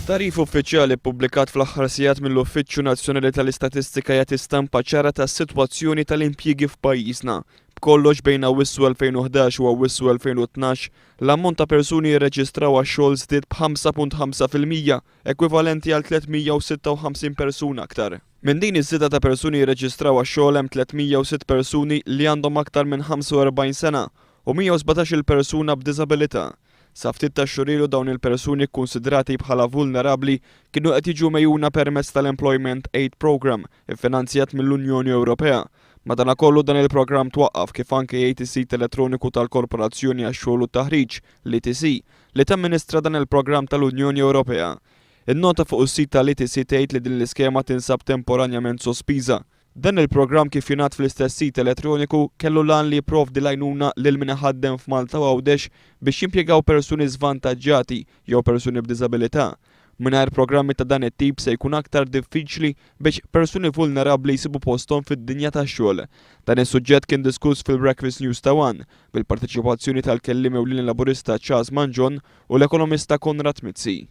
Tarif uffiċjali ppubblikat fl-aħħar sigħat mill-Uffiċċju Nazzjonali tal-Istatistika jagħti stampa ċara tas-sitwazzjoni tal-impjiegi f'pajjiżna. B'kollox bejn Awwissu 2011 u Awwissu 2012 l-ammont ta' persuni jirreġistraw għax-xogħol żdied b'5.5%, ekwivalenti għal 356 persuna aktar. Minn din iż-żieda ta' persuni jirreġistraw għax-xogħol hemm 306 persuni li għandhom aktar minn 45 sena u 117 persuna b'diżabilità. Sa ftit ta' xurilu dawn il-persuni kkunsidrati bħala vulnerabbli kienu qed jiġu mejjuna permezz tal-Employment Aid Programme iffinanzjat mill-Unjoni Ewropea. Madankollu dan il-programm twaqqaf kif anke jgħid is-sit elettroniku tal-Korporazzjoni għax-Xogħol u t-Taħriġ l-ETC li tamministra dan il-programm tal-Unjoni Ewropea. In-nota fuq is-sit tal-ETC tgħid li din l-iskema tinsab temporanjament sospiża. Dan il-programm kif jingħad fl-istess sit elettroniku kellu lan li jipprovdi l-għajnuna lil min iħaddem f'Malta u Għawdex biex jimpjegaw persuni żvantaġġati jew persuni b'diżabilità. Mingħajr programmi ta' dan it-tip se jkun aktar diffiċli biex persuni vulnerabbli jsibu posthom fid-dinja tax-xogħol. Dan is-suġġett kien diskuss fil-Breakfast News ta' One bil-parteċipazzjoni tal-kelliem ewlieni laburista Charles Manjon u l-ekonomista Konrad Mizzi.